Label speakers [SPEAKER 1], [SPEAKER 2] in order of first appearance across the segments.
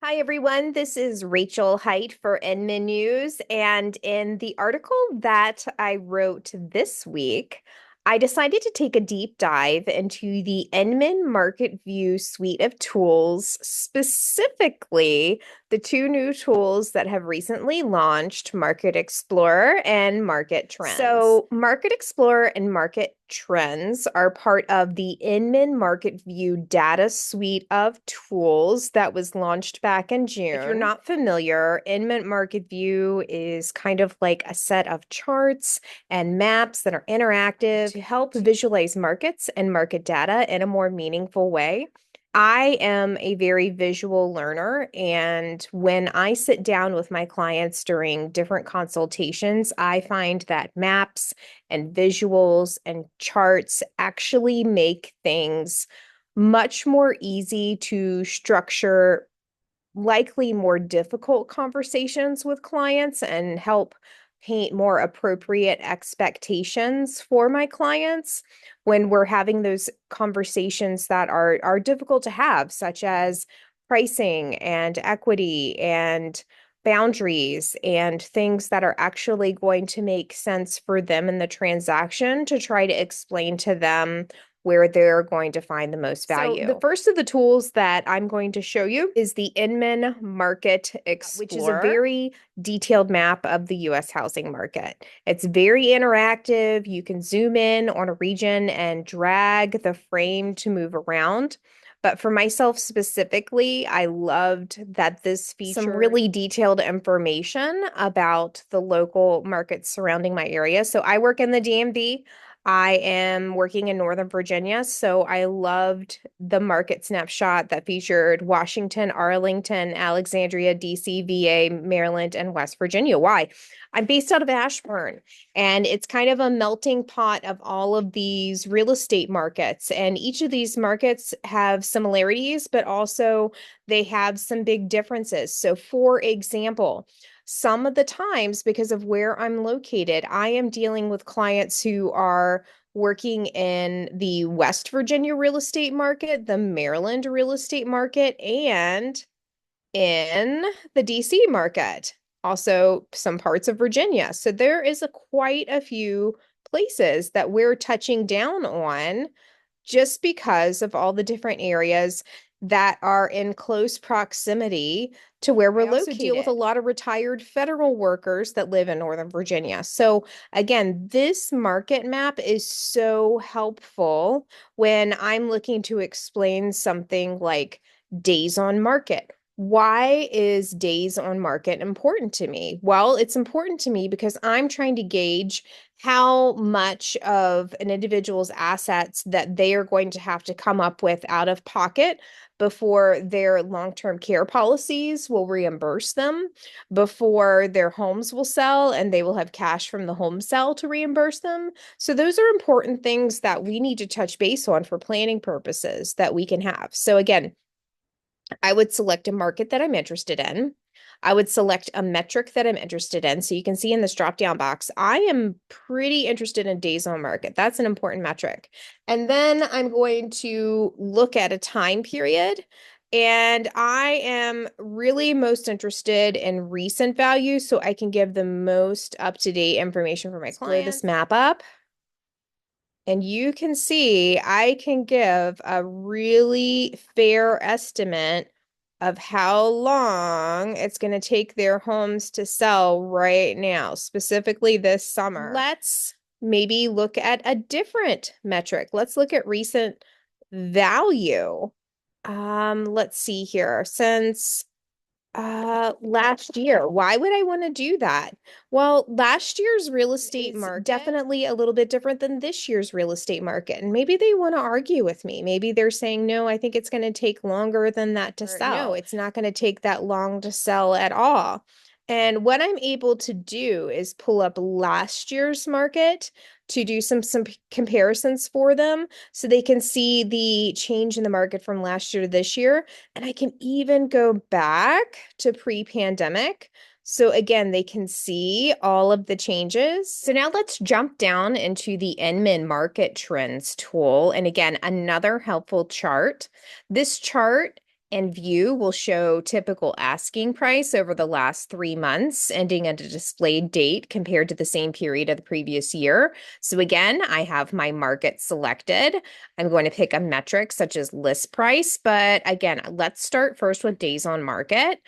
[SPEAKER 1] Hi, everyone. This is Rachel Height for Inman News. And in the article that I wrote this week, I decided to take a deep dive into the Inman Market View suite of tools, specifically the two new tools that have recently launched, Market Explorer and Market Trends. So, Market Explorer and Market Trends are part of the Inman Market View data suite of tools that was launched back in June. If you're not familiar, Inman Market View is kind of like a set of charts and maps that are interactive to help visualize markets and market data in a more meaningful way. I am a very visual learner, and when I sit down with my clients during different consultations, I find that maps and visuals and charts actually make things much more easy to structure likely more difficult conversations with clients and help paint more appropriate expectations for my clients when we're having those conversations that are difficult to have, such as pricing and equity and boundaries and things that are actually going to make sense for them in the transaction to try to explain to them where they're going to find the most value. So the first of the tools that I'm going to show you is the Inman Market Explorer, which is a very detailed map of the US housing market. It's very interactive. You can zoom in on a region and drag the frame to move around. But for myself specifically, I loved that this featured some really detailed information about the local markets surrounding my area. So I work in the DMV. I am working in Northern Virginia, so I loved the market snapshot that featured Washington, Arlington, Alexandria, DC, VA, Maryland, and West Virginia. Why? I'm based out of Ashburn, and it's kind of a melting pot of all of these real estate markets. And each of these markets have similarities, but also they have some big differences. So, for example, some of the times, because of where I'm located, I am dealing with clients who are working in the West Virginia real estate market, the Maryland real estate market, and in the DC market, also some parts of Virginia. So there is quite a few places that we're touching down on just because of all the different areas that are in close proximity to where we're located. I also deal with a lot of retired federal workers that live in Northern Virginia. So again, this market map is so helpful when I'm looking to explain something like days on market. Why is days on market important to me? Well, it's important to me because I'm trying to gauge how much of an individual's assets that they are going to have to come up with out of pocket before their long-term care policies will reimburse them, before their homes will sell and they will have cash from the home sale to reimburse them. So those are important things that we need to touch base on for planning purposes that we can have. So again, I would select a market that I'm interested in. I would select a metric that I'm interested in. So you can see in this drop-down box, I am pretty interested in days on market. That's an important metric. And then I'm going to look at a time period. And I am really most interested in recent value so I can give the most up-to-date information for my clients. Blow this map up. And you can see I can give a really fair estimate of how long it's going to take their homes to sell right now, specifically this summer. Let's maybe look at a different metric. Let's look at recent value. Let's see here. Since last year. Why would I want to do that? Well, last year's real estate market definitely a little bit different than this year's real estate market. And maybe they want to argue with me. Maybe they're saying, no, I think it's going to take longer than that to sell. No, it's not going to take that long to sell at all. And what I'm able to do is pull up last year's market to do some comparisons for them so they can see the change in the market from last year to this year. And I can even go back to pre-pandemic. So again, they can see all of the changes. So now let's jump down into the Inman Market Trends tool. And again, another helpful chart. This chart And view will show typical asking price over the last 3 months, ending at a displayed date compared to the same period of the previous year. So again, I have my market selected. I'm going to pick a metric such as list price, but again, let's start first with days on market.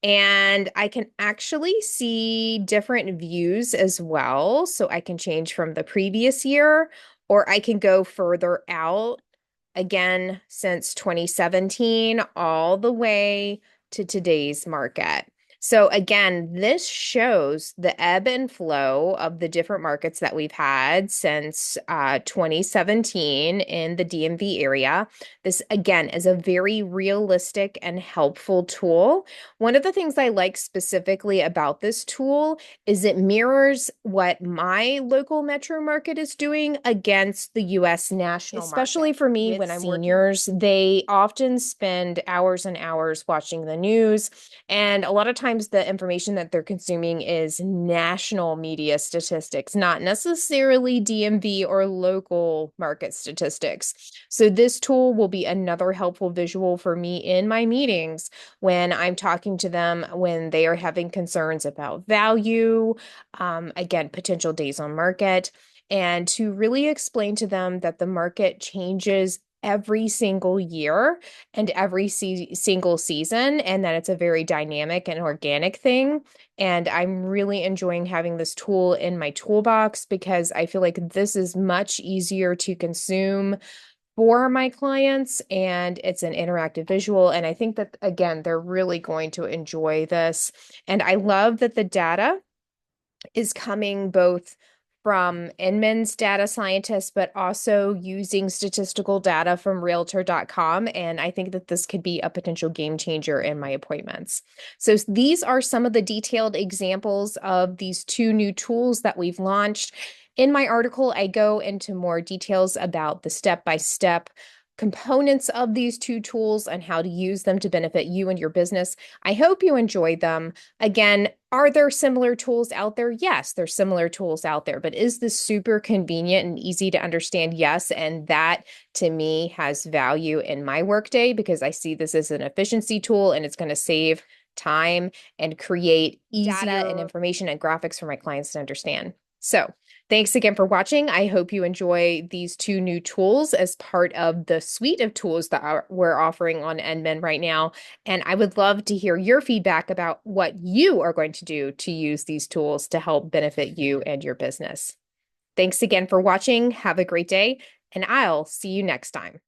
[SPEAKER 1] And I can actually see different views as well. So I can change from the previous year, or I can go further out again since 2017 all the way to today's market. So again, this shows the ebb and flow of the different markets that we've had since 2017 in the DMV area. This again is a very realistic and helpful tool. One of the things I like specifically about this tool is it mirrors what my local metro market is doing against the US national market. Especially for me when I'm seniors, they often spend hours and hours watching the news, and a lot of times the information that they're consuming is national media statistics, not necessarily DMV or local market statistics. So this tool will be another helpful visual for me in my meetings when I'm talking to them when they are having concerns about value, again, potential days on market, and to really explain to them that the market changes every single year and every single season, and that it's a very dynamic and organic thing. And I'm really enjoying having this tool in my toolbox because I feel like this is much easier to consume for my clients, and it's an interactive visual. And I think that, again, they're really going to enjoy this. And I love that the data is coming both from Inman's data scientists, but also using statistical data from realtor.com. And I think that this could be a potential game changer in my appointments. So these are some of the detailed examples of these two new tools that we've launched. In my article, I go into more details about the step-by-step components of these two tools and how to use them to benefit you and your business. I hope you enjoyed them. Again, are there similar tools out there? Yes, there's similar tools out there, but is this super convenient and easy to understand? Yes, and that to me has value in my workday because I see this as an efficiency tool and it's going to save time and create easier data and information and graphics for my clients to understand. So thanks again for watching. I hope you enjoy these two new tools as part of the suite of tools that we're offering on Inman right now. And I would love to hear your feedback about what you are going to do to use these tools to help benefit you and your business. Thanks again for watching. Have a great day, and I'll see you next time.